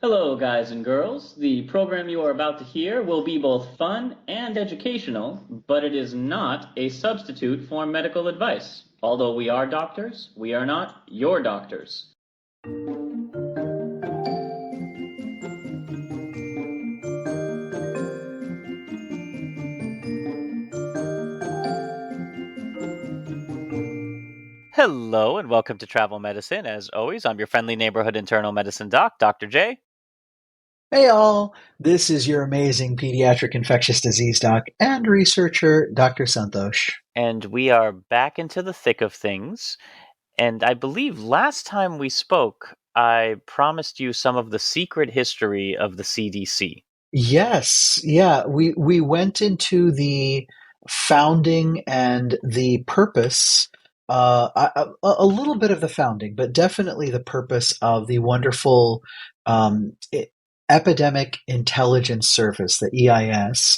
Hello, guys and girls. The program you are about to hear will be both fun and educational, but it is not a substitute for medical advice. Although we are doctors, we are not your doctors. Hello and welcome to Travel Medicine. As always, I'm your friendly neighborhood internal medicine doc, Dr. J. Hey all, this is your amazing pediatric infectious disease doc and researcher, Dr. Santhosh. And we are back into the thick of things. And I believe last time we spoke, I promised you some of the secret history of the CDC. Yes, yeah, we went into the founding and the purpose, a little bit of the founding, but definitely the purpose of the wonderful um, e- Epidemic Intelligence Service, the EIS,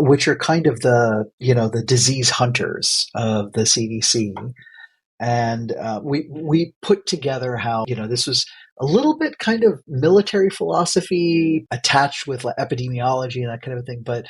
which are kind of the disease hunters of the CDC. And we put together how this was a little bit kind of military philosophy attached with like epidemiology and that kind of thing. But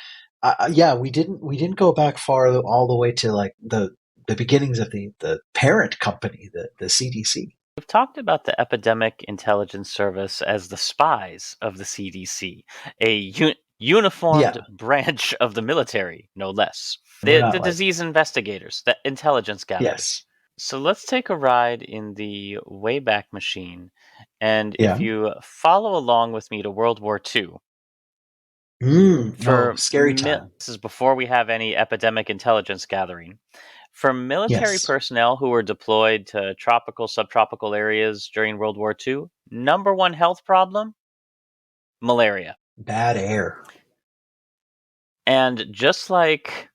yeah, we didn't go back far all the way to like the beginnings of the parent company, the CDC. We've talked about the Epidemic Intelligence Service as the spies of the CDC, a uniformed Yeah, branch of the military, no less. we're The not like disease investigators, the intelligence yes, gatherers. So let's take a ride in the Wayback Machine. And if yeah. you follow along with me to World War II, No, scary time. this is before we have any epidemic intelligence gathering. For military Yes, personnel who were deployed to tropical, subtropical areas during World War II, number one health problem malaria. bad air. And just like,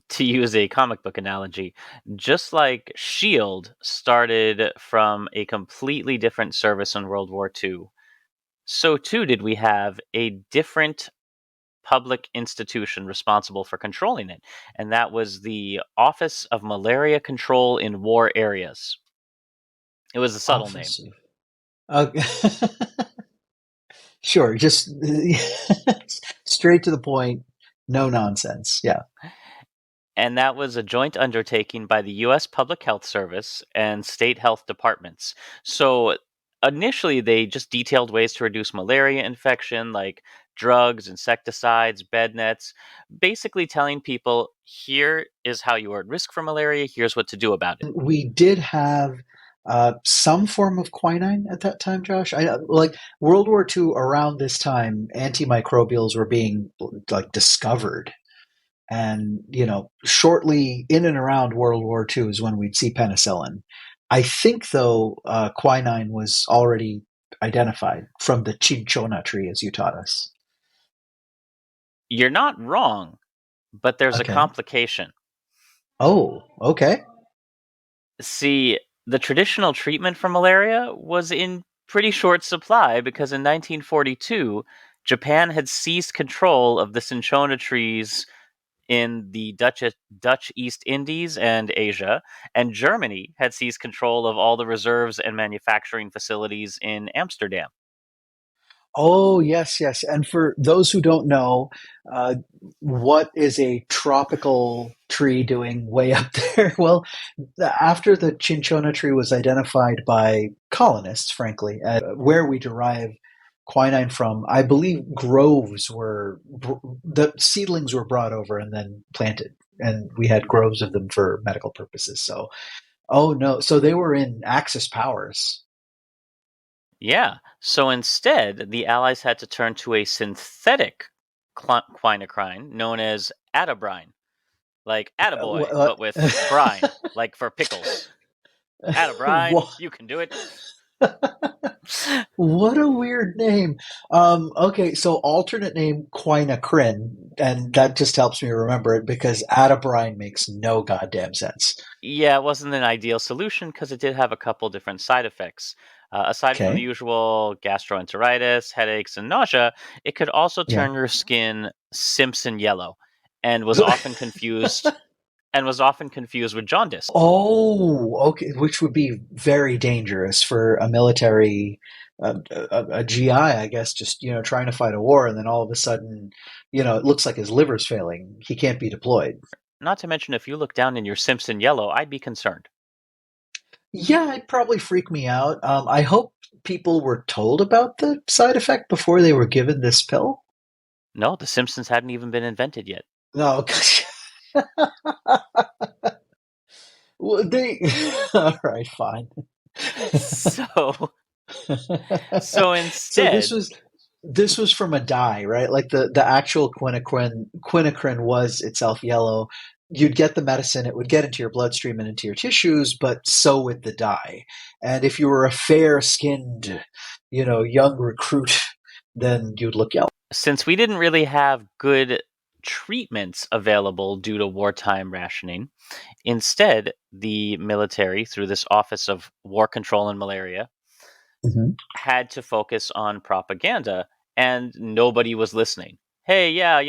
to use a comic book analogy, just like SHIELD started from a completely different service in World War II, so too did we have a different public institution responsible for controlling it, and that was the Office of Malaria Control in War Areas. It was a subtle name. Officer. Okay. Sure, just straight to the point, no nonsense. Yeah. And that was a joint undertaking by the U.S. Public Health Service and state health departments. So initially, they just detailed ways to reduce malaria infection, like drugs, insecticides, bed nets, basically telling people here is how you are at risk for malaria, here's what to do about it. We did have some form of quinine at that time, Josh. I like World War II around this time, antimicrobials were being like discovered. And, shortly in and around World War II is when we'd see penicillin. I think, though, quinine was already identified from the cinchona tree, as you taught us. You're not wrong, but there's a Okay. complication. Oh, okay. See, the traditional treatment for malaria was in pretty short supply because in 1942, Japan had seized control of the cinchona trees in the Dutch East Indies and Asia, and Germany had seized control of all the reserves and manufacturing facilities in Amsterdam. Oh, yes, yes. And for those who don't know, uh, what is a tropical tree doing way up there? Well, after the cinchona tree was identified by colonists, frankly, where we derive quinine from, I believe groves the seedlings were brought over and then planted, and we had groves of them for medical purposes. So, oh no, so they were in Axis powers. Yeah, so instead, the Allies had to turn to a synthetic quinacrine known as atabrine, like attaboy, but with brine, like for pickles. Atabrine, What? you can do it. What a weird name. Okay, so alternate name quinacrine, and that just helps me remember it because atabrine makes no goddamn sense. Yeah, it wasn't an ideal solution because it did have a couple different side effects. Aside from the Okay, usual gastroenteritis, headaches, and nausea, it could also yeah. turn your skin Simpson yellow and was often confused and was often confused with jaundice. Oh, okay, which would be very dangerous for a military, a GI, I guess, just trying to fight a war, and then all of a sudden, it looks like his liver's failing. He can't be deployed. Not to mention, if you look down in your Simpson yellow, I'd be concerned. Yeah, it'd probably freak me out. I hope people were told about the side effect before they were given this pill. No, the Simpsons hadn't even been invented yet. No, well, they. All right, fine. So, so So this instead, was this was from a dye, right? Like the actual quinacrine was itself yellow. You'd get the medicine, it would get into your bloodstream and into your tissues, but so would the dye. And if you were a fair-skinned, young recruit, then you'd look yellow. since we didn't really have good treatments available due to wartime rationing, instead, the military, through this Office of War Control and Malaria, Mhm. had to focus on propaganda, and nobody was listening. Hey, yeah,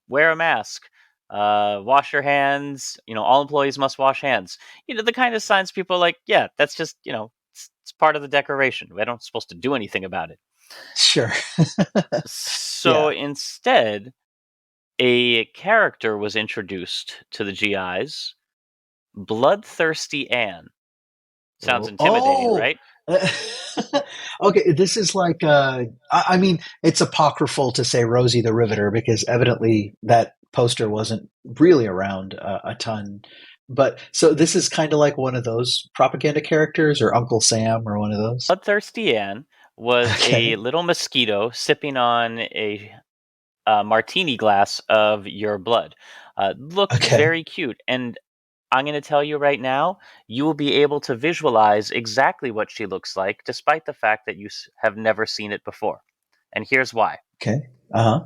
wear a mask, wash your hands, all employees must wash hands. The kind of signs people are like, yeah, that's just, it's part of the decoration. We're not supposed to do anything about it. Sure. So Yeah. instead, a character was introduced to the GIs, Bloodthirsty Anne. Sounds intimidating, Oh. right? Okay, this is like I mean, it's apocryphal to say Rosie the Riveter because evidently that poster wasn't really around a ton. But so this is kind of like one of those propaganda characters or Uncle Sam or one of those. Bloodthirsty Anne was a Okay. little mosquito sipping on a martini glass of your blood. Looked Okay. very cute. And I'm going to tell you right now, you will be able to visualize exactly what she looks like, despite the fact that you have never seen it before. And here's why. Okay. Uh-huh.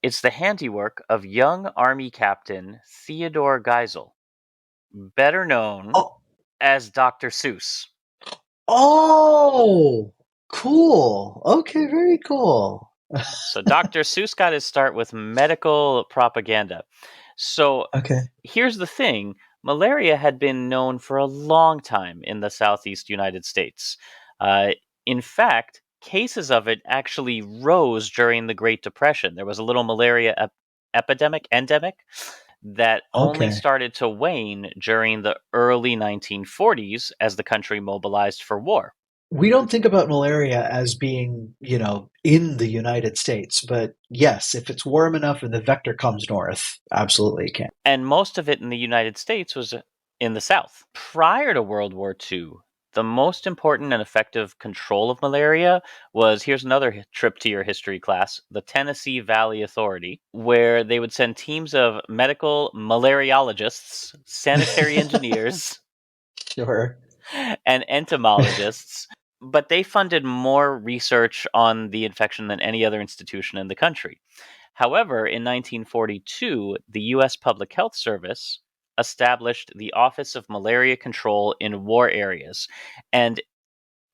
It's the handiwork of young Army Captain Theodore Geisel, better known Oh. as Dr. Seuss. Oh. Cool. Okay, very cool. So Dr. Seuss got his start with medical propaganda. So Okay. here's the thing, malaria had been known for a long time in the southeast United States. Uh, in fact, cases of it actually rose during the Great Depression. There was a little malaria endemic, that only Okay. started to wane during the early 1940s as the country mobilized for war. We don't think about malaria as being, in the United States, but yes, if it's warm enough and the vector comes north, absolutely it can. And most of it in the United States was in the South. Prior to World War II, the most important and effective control of malaria was, here's another trip to your history class, the Tennessee Valley Authority, where they would send teams of medical malariologists, sanitary engineers, Sure. and entomologists, but they funded more research on the infection than any other institution in the country. However, in 1942, the U.S. Public Health Service established the Office of Malaria Control in War Areas. And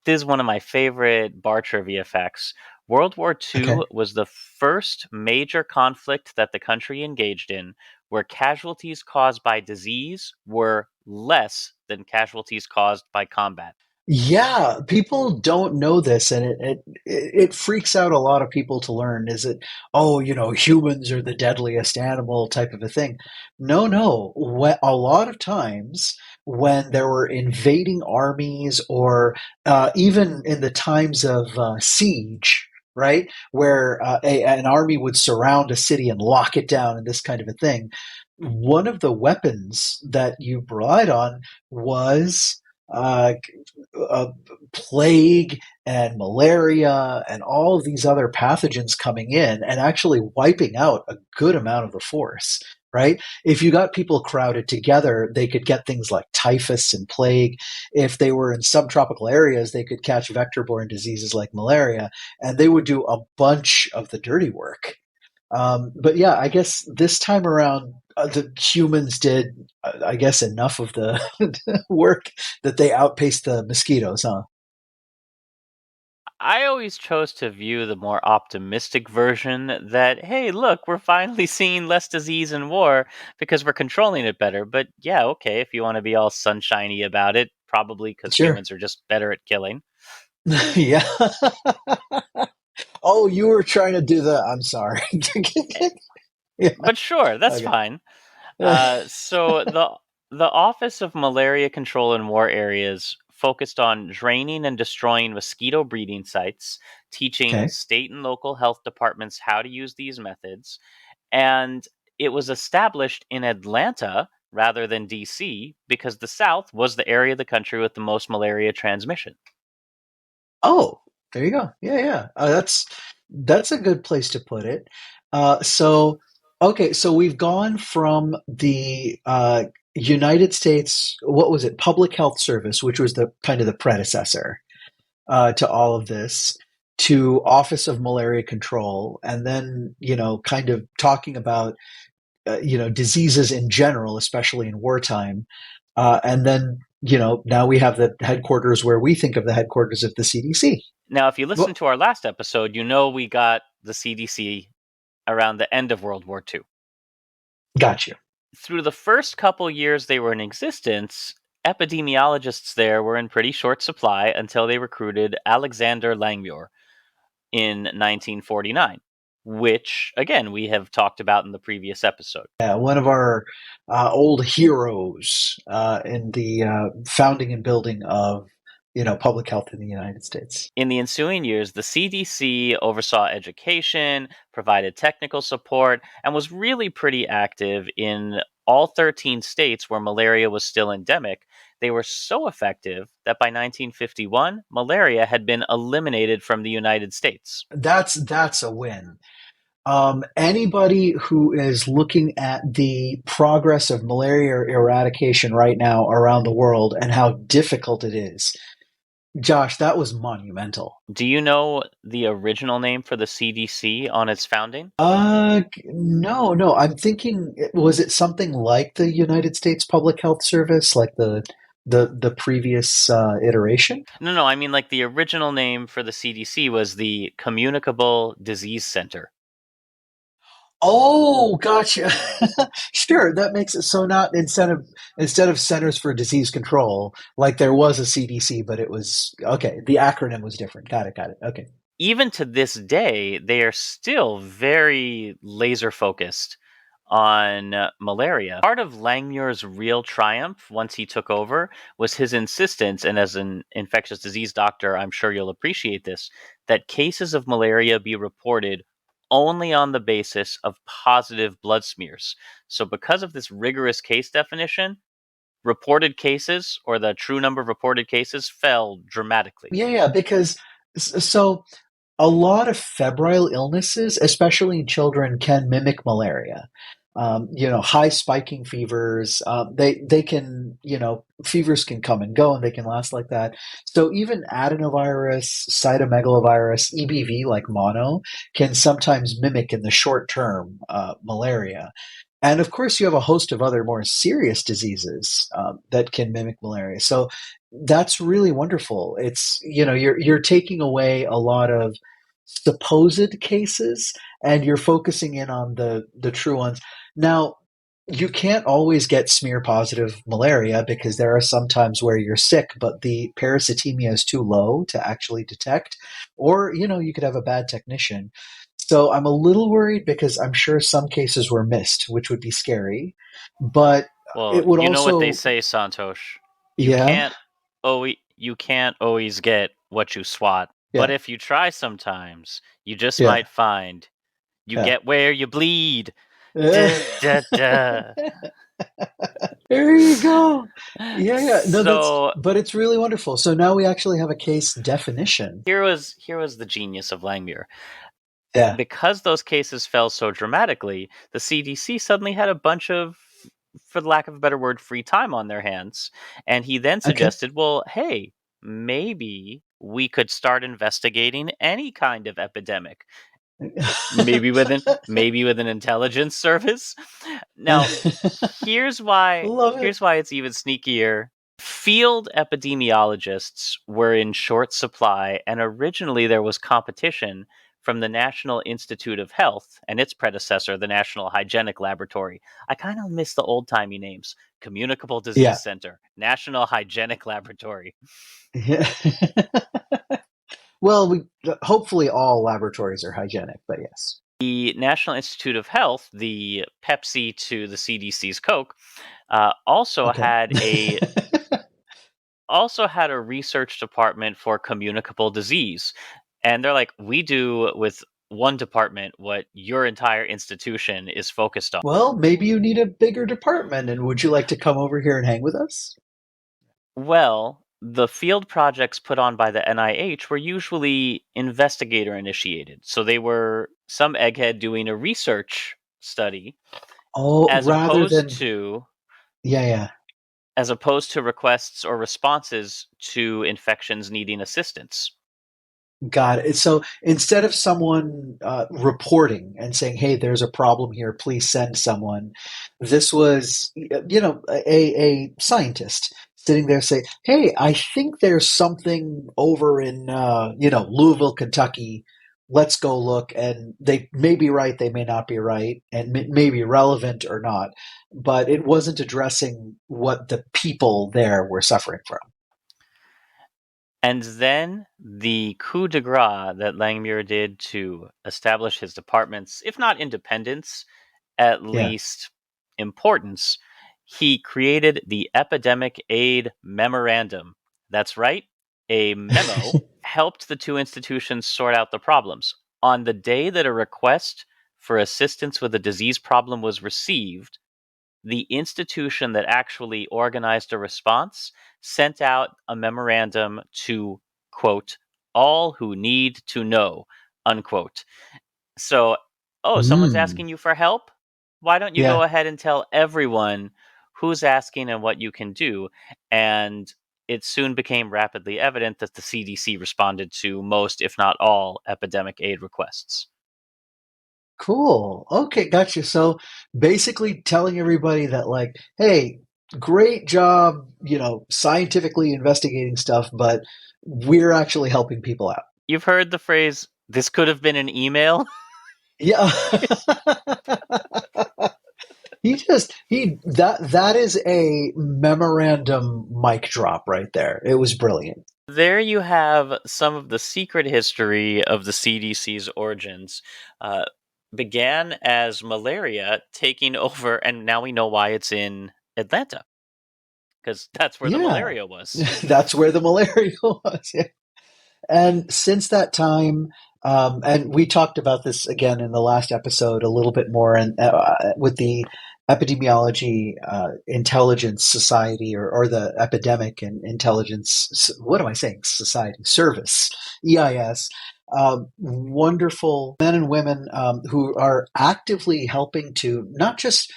this is one of my favorite bar trivia facts. World War Okay. II was the first major conflict that the country engaged in where casualties caused by disease were less than casualties caused by combat. Yeah, people don't know this, and it freaks out a lot of people to learn. Is it, oh, humans are the deadliest animal type of a thing? No, no. A lot of times when there were invading armies, or even in the times of siege, right, where an army would surround a city and lock it down, and this kind of a thing, one of the weapons that you relied on was. Uh, uh, Plague and malaria and all of these other pathogens coming in and actually wiping out a good amount of the force, right? If you got people crowded together, they could get things like typhus and plague. If they were in subtropical areas, they could catch vector-borne diseases like malaria, and they would do a bunch of the dirty work. But yeah, I guess this time around, the humans did, I guess, enough of the work that they outpaced the mosquitoes, huh? I always chose to view the more optimistic version that, hey, look, we're finally seeing less disease and war because we're controlling it better. But yeah, okay, if you want to be all sunshiny about it, probably because Sure. humans are just better at killing. Yeah. Oh, you were trying to do the. I'm sorry. Eh, Yeah. But sure, that's Okay. fine. So the Office of Malaria Control in War Areas focused on draining and destroying mosquito breeding sites, teaching Okay. state and local health departments how to use these methods, and it was established in Atlanta rather than DC because the South was the area of the country with the most malaria transmission. Oh, there you go. Yeah, yeah. That's a good place to put it. So, okay, so we've gone from the United States, what was it, Public Health Service, which was the kind of the predecessor to all of this, to Office of Malaria Control, and then kind of talking about diseases in general, especially in wartime, and then now we have the headquarters where we think of the headquarters of the CDC. Now, if you listen Well, to our last episode, you know we got the CDC around the end of World War II. got you. Through the first couple years they were in existence, epidemiologists there were in pretty short supply until they recruited Alexander Langmuir in 1949, which, again, we have talked about in the previous episode. Yeah, one of our old heroes in the founding and building of public health in the United States. In the ensuing years, the CDC oversaw education, provided technical support, and was really pretty active in all 13 states where malaria was still endemic. They were so effective that by 1951, malaria had been eliminated from the United States. That's a win. Anybody who is looking at the progress of malaria eradication right now around the world and how difficult it is, Josh, that was monumental. Do you know the original name for the CDC on its founding? No, no. I'm thinking, was it something like the United States Public Health Service, like the previous iteration? No, I mean like the original name for the CDC was the Communicable Disease Center. Oh, gotcha. Sure, that makes it so not instead of Centers for Disease Control, like there was a CDC, but it was okay. The acronym was different. Got it. Got it. Okay. Even to this day, they are still very laser focused on malaria. Part of Langmuir's real triumph once he took over was his insistence, and as an infectious disease doctor, I'm sure you'll appreciate this, that cases of malaria be reported only on the basis of positive blood smears. So, because of this rigorous case definition, reported cases or the true number of reported cases fell dramatically. Yeah, yeah. Because so a lot of febrile illnesses, especially in children, can mimic malaria. High spiking fevers. They can fevers can come and go, and they can last like that. So even adenovirus, cytomegalovirus, EBV like mono can sometimes mimic in the short term malaria. And of course, you have a host of other more serious diseases that can mimic malaria. So that's really wonderful. It's you're taking away a lot of supposed cases and you're focusing in on the true ones. Now, you can't always get smear positive malaria because there are some times where you're sick, but the parasitemia is too low to actually detect, or you could have a bad technician. So I'm a little worried because I'm sure some cases were missed, which would be scary. But Well, it would you know what they also, say, Santosh. You yeah, can't always get what you swat, but yeah, if you try sometimes, you just yeah, might find you yeah. get where you bleed. Duh, duh, duh. There you go. Yeah, yeah. No, So but it's really wonderful. So now we actually have a case definition. here was the genius of Langmuir. Yeah. Because those cases fell so dramatically, the CDC suddenly had a bunch of, for the lack of a better word, free time on their hands. And he then Okay. suggested, well, hey, maybe we could start investigating any kind of epidemic. Maybe with an intelligence service. Now, here's why Love it. here's why it's even sneakier Field epidemiologists were in short supply, and originally there was competition from the National Institute of Health and its predecessor, the National Hygienic Laboratory. I kind of miss the old-timey names. Communicable Yeah. Disease Center, National Hygienic Laboratory. Yeah. Well, hopefully all laboratories are hygienic, but yes. The National Institute of Health, the Pepsi to the CDC's Coke, also Okay. had a research department for communicable disease. And they're like, we do with one department what your entire institution is focused on. Well, maybe you need a bigger department, and would you like to come over here and hang with us? Well, the field projects put on by the NIH were usually investigator initiated. So they were some egghead doing a research study Oh, as rather opposed than to yeah. requests or responses to infections needing assistance. Got it. So instead of someone reporting and saying, "Hey, there's a problem here. Please send someone," this was, a scientist sitting there saying, "Hey, I think there's something over in, Louisville, Kentucky. Let's go look." And they may be right, they may not be right, and may be relevant or not. But it wasn't addressing what the people there were suffering from. And then the coup de grace that Langmuir did to establish his department's, if not independence, at Yeah. least importance, he created the Epidemic Aid Memorandum. That's right, a memo helped the two institutions sort out the problems. On the day that a request for assistance with a disease problem was received, the institution that actually organized a response sent out a memorandum to, quote, all who need to know, unquote. So, oh, someone's Mm. asking you for help? Why don't you go Yeah. ahead and tell everyone who's asking and what you can do? And it soon became rapidly evident that the CDC responded to most, if not all, epidemic aid requests. Cool. Okay, gotcha. So basically telling everybody that, like, hey, great job, scientifically investigating stuff, but we're actually helping people out. You've heard the phrase, this could have been an email? Yeah. That is a memorandum mic drop right there. It was brilliant. There you have some of the secret history of the CDC's origins. Uh, Began as malaria taking over, and now we know why it's in Atlanta, because that's where the Yeah. malaria was. That's where the malaria was. Yeah. And since that time, and we talked about this again in the last episode a little bit more, and with the Epidemiology Intelligence Society, or the Epidemic and Intelligence, what am I saying? Society Service, EIS. Wonderful men and women who are actively helping to not just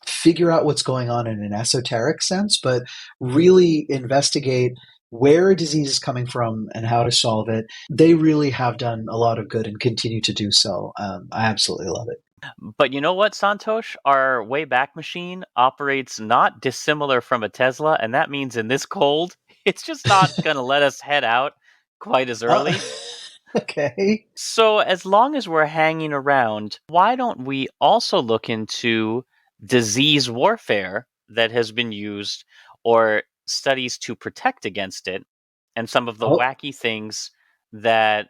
figure out what's going on in an esoteric sense, but really investigate where a disease is coming from and how to solve it. They really have done a lot of good and continue to do so. I absolutely love it. But you know what, Santosh? Our Wayback Machine operates not dissimilar from a Tesla, and that means in this cold, it's just not going to let us head out quite as Uh, early. okay. So, as long as we're hanging around, why don't we also look into disease warfare that has been used or studies to protect against it and some of the Oh, wacky things that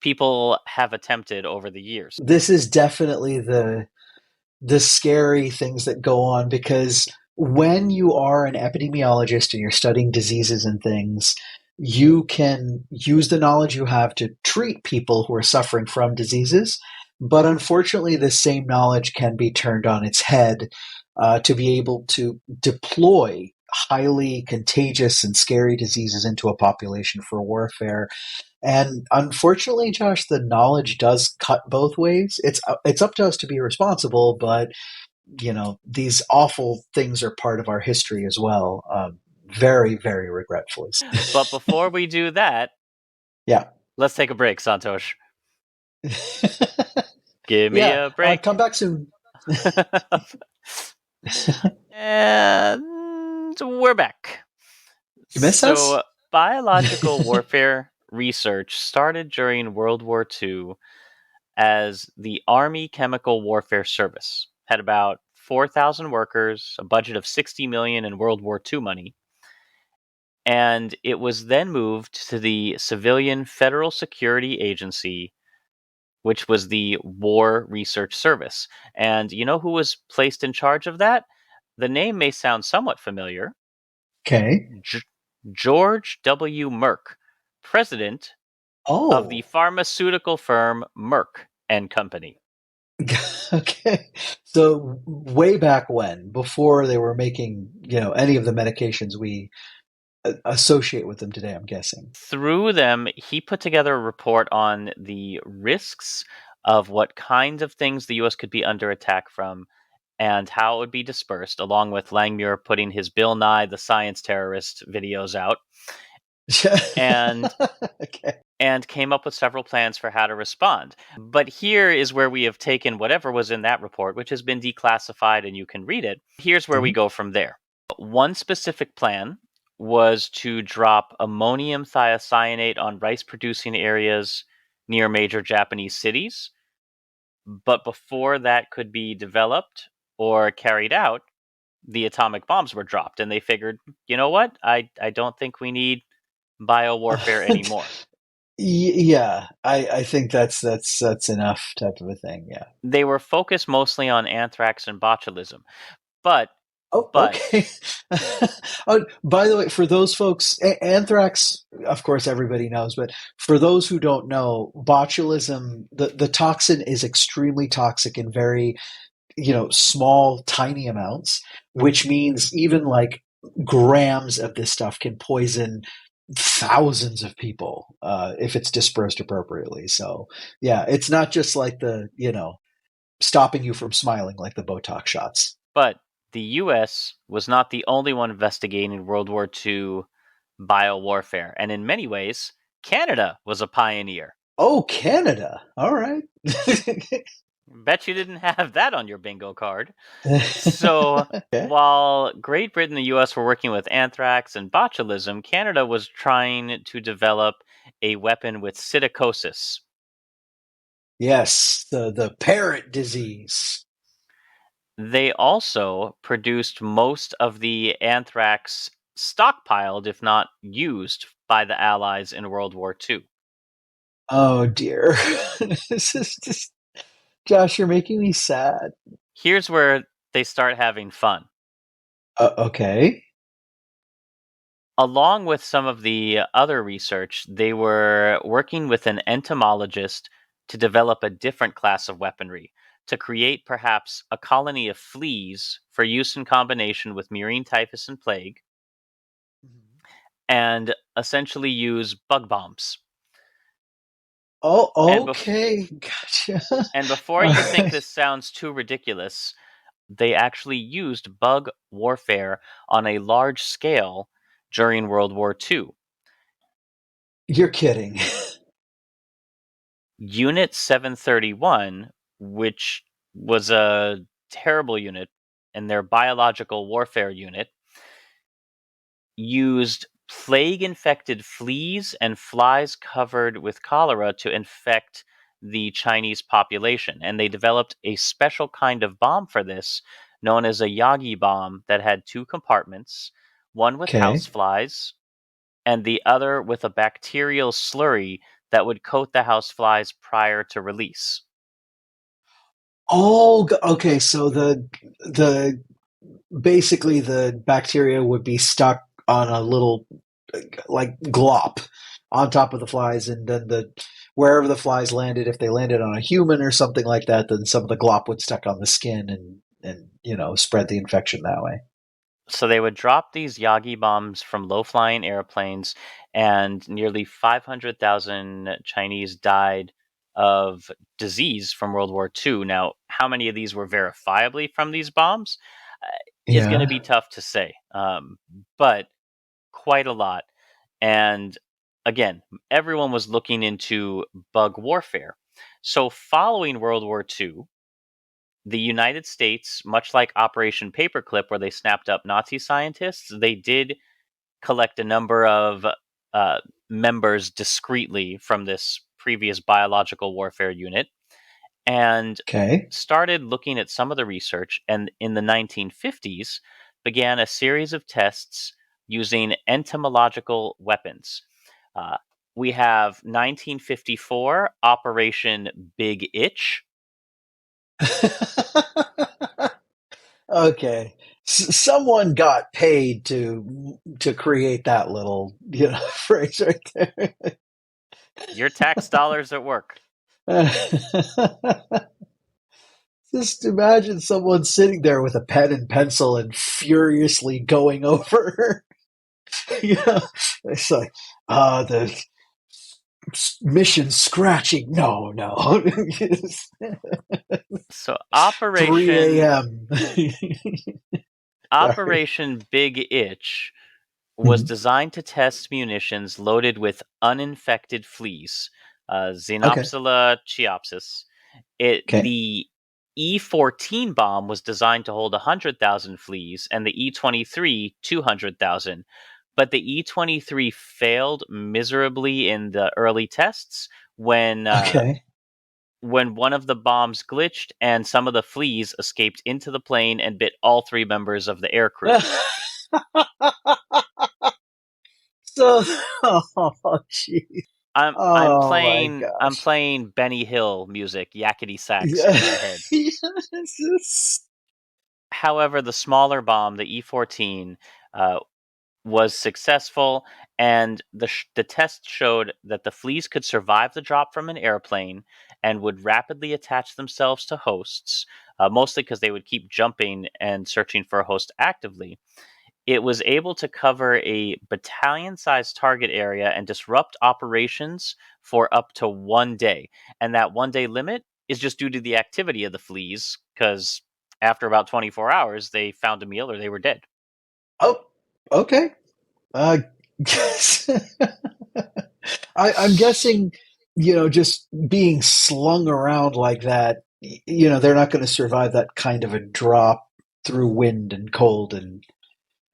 people have attempted over the years? this is definitely the scary things that go on, because when you are an epidemiologist and you're studying diseases and things, you can use the knowledge you have to treat people who are suffering from diseases. But unfortunately, the same knowledge can be turned on its head to be able to deploy highly contagious and scary diseases into a population for warfare. And unfortunately, Josh, the knowledge does cut both ways. It's up to us to be responsible, but these awful things are part of our history as well. Very, very regretfully. But before we do that, Yeah. let's take a break, Santosh. Give me Yeah. a break. Come back soon. And we're back. You miss us? So, biological warfare research started during World War II as the Army Chemical Warfare Service. Had about 4,000 workers, a budget of 60 million in World War II money, and it was then moved to the Civilian Federal Security Agency, which was the War Research Service. And you know who was placed in charge of that? The name may sound somewhat familiar. Okay. G- George W. Merck, president of the Oh, pharmaceutical firm Merck and Company. okay. So way back when, before they were making, any of the medications we associate with them today, I'm guessing. Through them, he put together a report on the risks of what kinds of things the US could be under attack from and how it would be dispersed, along with Langmuir putting his Bill Nye the Science Terrorist videos out, and Okay. and came up with several plans for how to respond. But here is where we have taken whatever was in that report, which has been declassified and you can read it. Here's where we Mhm. go from there. One specific plan was to drop ammonium thiocyanate on rice producing areas near major Japanese cities. But before that could be developed or carried out, the atomic bombs were dropped. And they figured, you know what? I don't think we need biowarfare anymore. Yeah, I think that's enough type of a thing. Yeah. They were focused mostly on anthrax and botulism. But Oh, but okay. Oh, by the way, for those folks, anthrax, of course, everybody knows, but for those who don't know, botulism, the toxin is extremely toxic in very, small, tiny amounts, which means even like grams of this stuff can poison thousands of people if it's dispersed appropriately. So, yeah, it's not just like stopping you from smiling like the Botox shots. but the US was not the only one investigating World War II biowarfare, and in many ways, Canada was a pioneer. Oh, Canada. All right. Bet you didn't have that on your bingo card. So, Okay. while Great Britain and the US were working with anthrax and botulism, Canada was trying to develop a weapon with psittacosis. Yes, the parrot disease. They also produced most of the anthrax stockpiled, if not used, by the Allies in World War II. Oh dear. This is just Josh, you're making me sad. Here's where they start having fun. Okay. Along with some of the other research, they were working with an entomologist to develop a different class of weaponry, to create perhaps a colony of fleas for use in combination with murine typhus and plague, and essentially use bug bombs. Oh, And, okay. Gotcha. and before All you think right. this sounds too ridiculous, they actually used bug warfare on a large scale during World War II. You're kidding. Unit 731, which was a terrible unit, and their biological warfare unit, used plague infected fleas and flies covered with cholera to infect the Chinese population. And they developed a special kind of bomb for this, known as a Yagi bomb, that had two compartments, one with Okay. houseflies and the other with a bacterial slurry that would coat the houseflies prior to release. Oh, okay. So the basically the bacteria would be stuck on a little like glop on top of the flies, and then the wherever the flies landed, if they landed on a human or something like that, then some of the glop would stuck on the skin and spread the infection that way. So they would drop these Yagi bombs from low flying airplanes, and nearly 500,000 Chinese died of disease from World War II. Now, how many of these were verifiably from these bombs uh, is going to Yeah. be tough to say, but quite a lot. And again, everyone was looking into bug warfare. So, following World War II, the United States, much like Operation Paperclip, where they snapped up Nazi scientists, they did collect a number of members discreetly from this previous biological warfare unit, and Okay. started looking at some of the research, and in the 1950s began a series of tests using entomological weapons. Uh, we have 1954 Operation Big Itch. Okay. Someone got paid to create that little, phrase right there. Your tax dollars at work. Just imagine someone sitting there with a pen and pencil and furiously going over. It's like, the mission scratching. No, no. So 3 a.m. Sorry. Operation Big Itch was Mhm. designed to test munitions loaded with uninfected fleas, Okay. Xenopsula chiopsis. Okay. The E-14 bomb was designed to hold 100,000 fleas, and the E-23 200,000. But the E-23 failed miserably in the early tests Okay. when one of the bombs glitched and some of the fleas escaped into the plane and bit all 3 members of the aircrew. So, oh, jeez. I'm Oh my playing I'm gosh. playing Benny Hill music, yakety sax Yeah. in my head. Yes. However, the smaller bomb, the E-14, was successful, and the test showed that the fleas could survive the drop from an airplane and would rapidly attach themselves to hosts, mostly because they would keep jumping and searching for a host actively. It was able to cover a battalion-sized target area and disrupt operations for up to 1 day. And that 1 day limit is just due to the activity of the fleas, because after about 24 hours, they found a meal or they were dead. Oh, okay. Yes. I'm S- guessing, just being slung around like that, they're not going to survive that kind of a drop through wind and cold and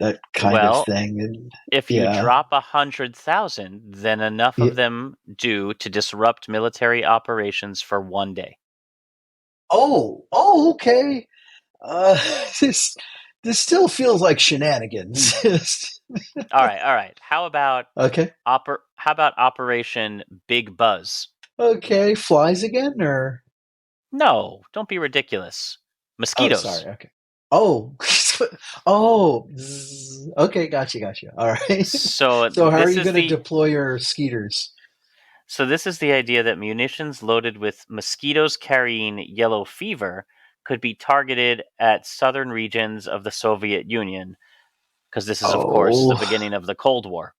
that kind of Well, thing. And if you yeah. drop 100,000, then enough Yeah. of them do to disrupt military operations for 1 day. Oh, okay. Uh, this this still feels like shenanigans. All right. Okay. How about Operation Big Buzz? Okay. Flies again, or No, don't be ridiculous. oh, Mosquitoes. sorry. Okay. Oh, oh. Okay, gotcha. All right. So So, how are this you is going to the deploy your skeeters? so this is the idea that munitions loaded with mosquitoes carrying yellow fever could be targeted at southern regions of the Soviet Union, because this is of course the Oh, beginning of the Cold War.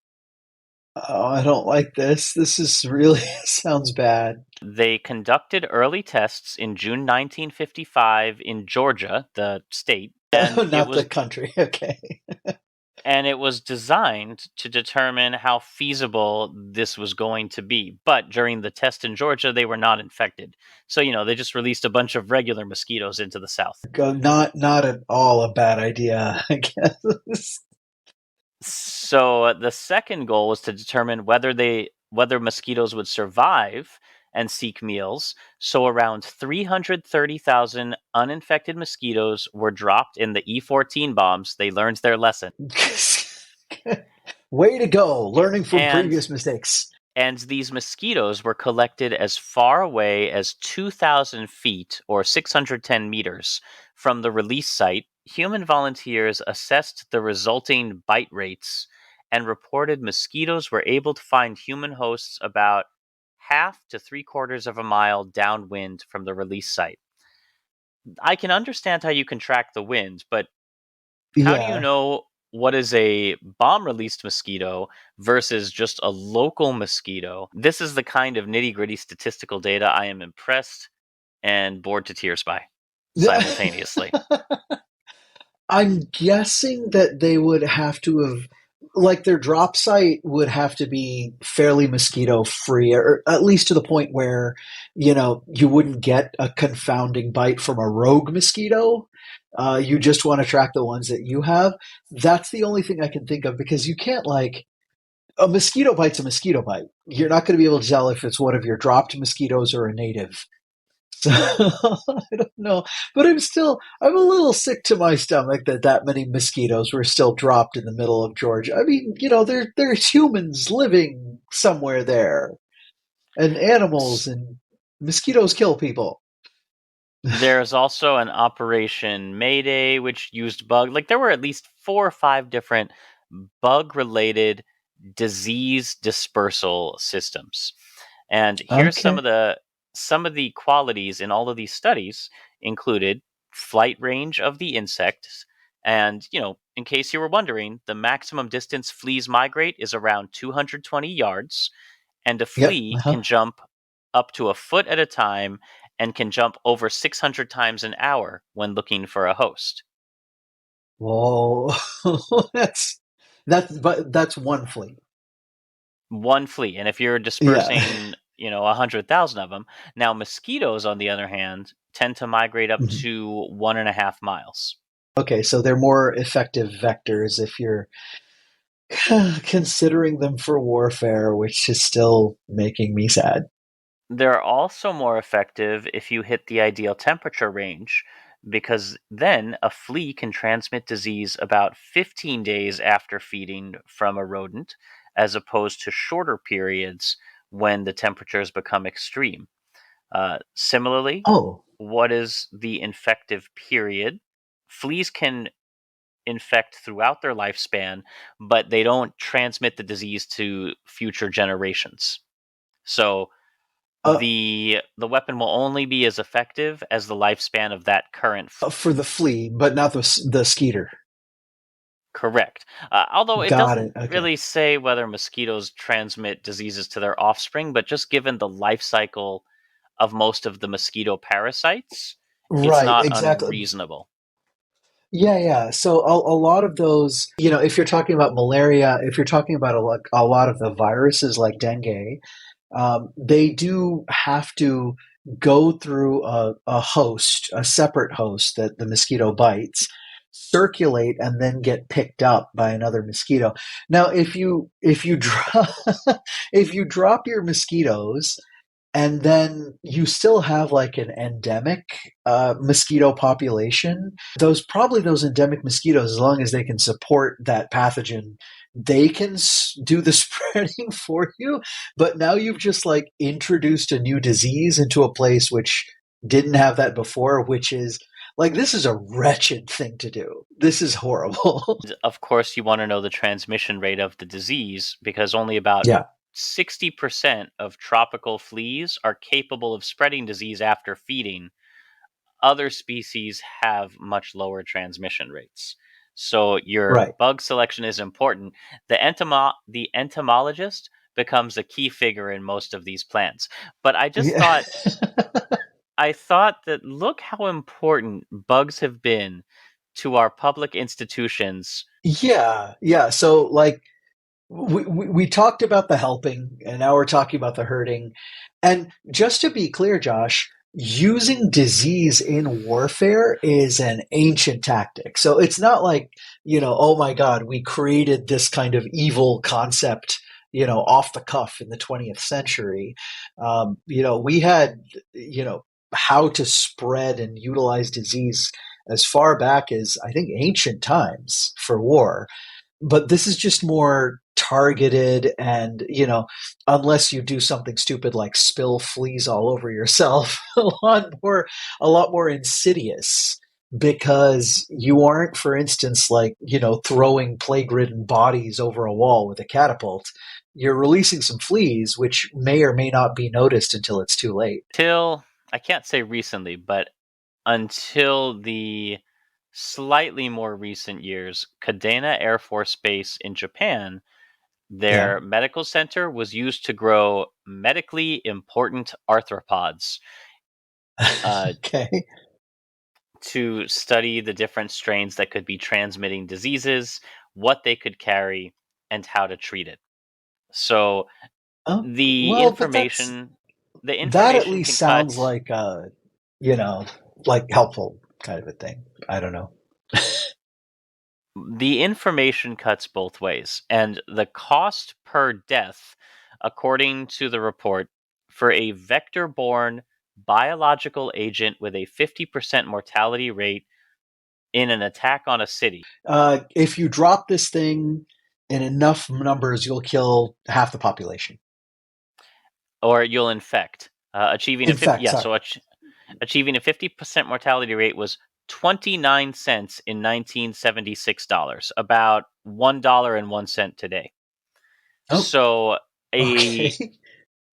oh, I don't like this. This is really sounds bad. They conducted early tests in June 1955 in Georgia, the state, Not the country. Okay. and it was designed to determine how feasible this was going to be. But during the test in Georgia, they were not infected. So, they just released a bunch of regular mosquitoes into the south. Not at all a bad idea, I guess. So, the second goal was to determine whether mosquitoes would survive and seek meals. So, around 330,000 uninfected mosquitoes were dropped in the E-14 bombs. They learned their lesson. Way to go, learning from And previous mistakes. And these mosquitoes were collected as far away as 2,000 feet or 610 meters from the release site. Human volunteers assessed the resulting bite rates and reported mosquitoes were able to find human hosts about half to 3/4 of a mile downwind from the release site. I can understand how you can track the wind, but how do you Yeah. know what is a bomb released mosquito versus just a local mosquito? This is the kind of nitty gritty statistical data I am impressed and bored to tears by simultaneously. I'm guessing that they would have to have like their drop site would have to be fairly mosquito free, or at least to the point where, you wouldn't get a confounding bite from a rogue mosquito. You just want to track the ones that you have. That's the only thing I can think of, because you can't, like, a mosquito bite's a mosquito bite. You're not going to be able to tell if it's one of your dropped mosquitoes or a native. So I don't know, but I'm a little sick to my stomach that many mosquitoes were still dropped in the middle of Georgia. I mean, there's humans living somewhere there, and animals, and mosquitoes kill people. There's also an Operation Mayday, which used bug. Like there were at least 4 or 5 different bug-related disease dispersal systems. And here's Okay. some of the qualities in all of these studies included flight range of the insects. And, in case you were wondering, the maximum distance fleas migrate is around 220 yards, and a Yep. flea Uh-huh. can jump up to a foot at a time and can jump over 600 times an hour when looking for a host. Whoa. that's that's one flea. One flea. And if you're Yeah. dispersing, 100,000 of them, now mosquitoes, on the other hand, tend to migrate up Mhm. to 1.5 miles. Okay, so they're more effective vectors if you're considering them for warfare, which is still making me sad. They're also more effective if you hit the ideal temperature range, because then a flea can transmit disease about 15 days after feeding from a rodent, as opposed to shorter periods when the temperatures become extreme. Similarly, Oh, what is the infective period? Fleas can infect throughout their lifespan, but they don't transmit the disease to future generations. So uh, the weapon will only be as effective as the lifespan of that current for the flea, but not the skeeter. correct. Although it Got it. doesn't Okay. really say whether mosquitoes transmit diseases to their offspring, but just given the life cycle of most of the mosquito parasites, it's Right, not exactly. unreasonable. Yeah, yeah. So a lot of those, if you're talking about malaria, if you're talking about a lot of the viruses like dengue, they do have to go through a separate host that the mosquito bites, circulate, and then get picked up by another mosquito. Now, if you drop if you drop your mosquitoes, and then you still have like an endemic mosquito population. Those endemic mosquitoes, as long as they can support that pathogen, they can do the spreading for you. But now you've just like introduced a new disease into a place which didn't have that before, which is like, this is a wretched thing to do. This is horrible. Of course, you want to know the transmission rate of the disease because only about Yeah. 60% of tropical fleas are capable of spreading disease after feeding. Other species have much lower transmission rates. So your Right. bug selection is important. The entomologist becomes a key figure in most of these plans. But Yeah. I thought that look how important bugs have been to our public institutions. Yeah. Yeah. So like, we talked about the helping, and now we're talking about the hurting. And just to be clear, Josh, using disease in warfare is an ancient tactic. So it's not like, oh my God, we created this kind of evil concept, off the cuff in the 20th century. We had, how to spread and utilize disease as far back as, I think, ancient times for war. But this is just more targeted, and unless you do something stupid like spill fleas all over yourself, a lot more insidious, because you aren't, for instance, like, throwing plague-ridden bodies over a wall with a catapult. You're releasing some fleas which may or may not be noticed until it's too late. Till I can't say recently, but until the slightly more recent years, Kadena Air Force Base in Japan, Yeah. their medical center was used to grow medically important arthropods uh, Okay. to study the different strains that could be transmitting diseases, what they could carry. and how to treat it. So Oh, the well, but information the that at information least can sounds cut like you know, like helpful kind of a thing. I don't know. the information cuts both ways, and the cost per death, according to the report, for a vector-borne biological agent with a 50% mortality rate in an attack on a city, If you drop this thing in enough numbers, you'll kill half the population. or you'll infect. Achieving a In 50, fact, yeah, sorry. so achieving a 50% mortality rate was 29 cents in 1976 dollars, about $1.01 today. Oh, So a okay.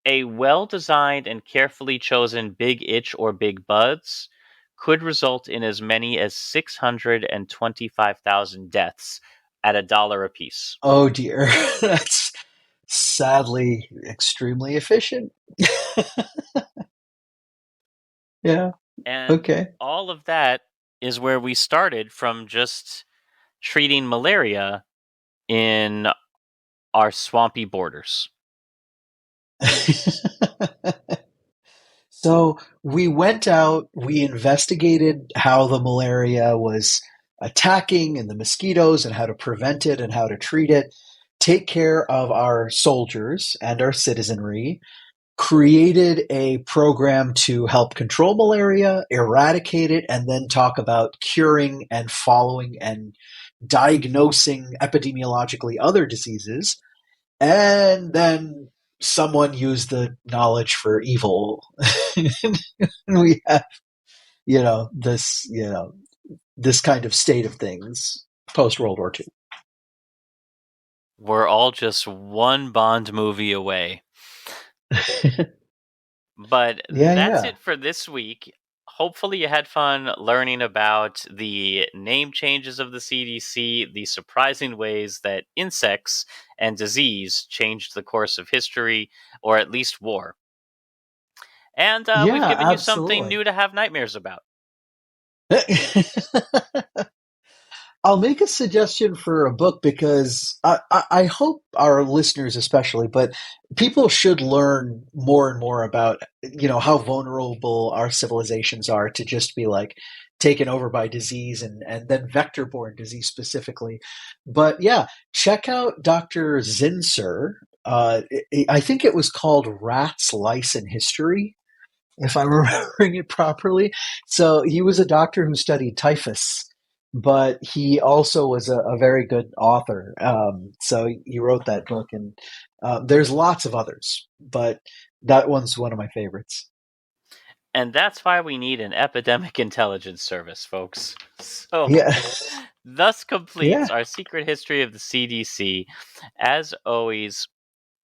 a well-designed and carefully chosen big itch or big buds could result in as many as 625,000 deaths at a dollar apiece. Oh dear. That's sadly extremely efficient. Yeah. And Okay. all of that is where we started from, just treating malaria in our swampy borders. So we went out, we investigated how the malaria was attacking and the mosquitoes and how to prevent it and how to treat it, take care of our soldiers and our citizenry, created a program to help control malaria, eradicate it, and then talk about curing and following and diagnosing epidemiologically other diseases. And then someone used the knowledge for evil. And we have, this kind of state of things post World War II. We're all just one Bond movie away. But Yeah, that's yeah. it for this week. Hopefully, you had fun learning about the name changes of the CDC, the surprising ways that insects and disease changed the course of history, or at least war. And we've Yeah, given you something absolutely. new to have nightmares about. I'll make a suggestion for a book because I hope our listeners, especially, but people should learn more and more about how vulnerable our civilizations are to just be like taken over by disease and then vector-borne disease specifically. But yeah, check out Dr. Zinsser. I think it was called Rats, Lice, and History, if I'm remembering it properly. So he was a doctor who studied typhus, but he also was a very good author. So he wrote that book, and there's lots of others, but that one's one of my favorites. And that's why we need an epidemic intelligence service, folks. So, Yeah, thus completes yeah. our secret history of the CDC. As always,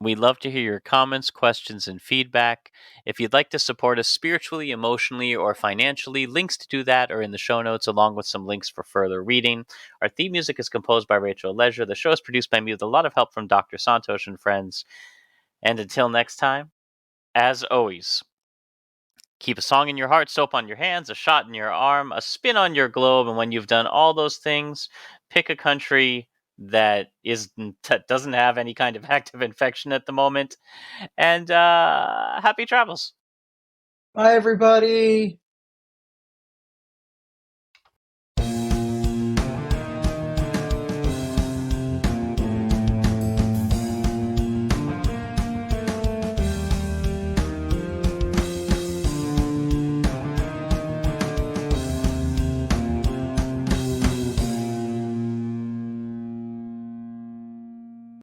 we love to hear your comments, questions, and feedback. If you'd like to support us spiritually, emotionally, or financially, links to do that are in the show notes, along with some links for further reading. Our theme music is composed by Rachel Leisure. The show is produced by me with a lot of help from Dr. Santhosh and friends. And until next time, as always, keep a song in your heart, soap on your hands, a shot in your arm, a spin on your globe, and when you've done all those things, pick a country that doesn't have any kind of active infection at the moment, and happy travels. Bye, everybody.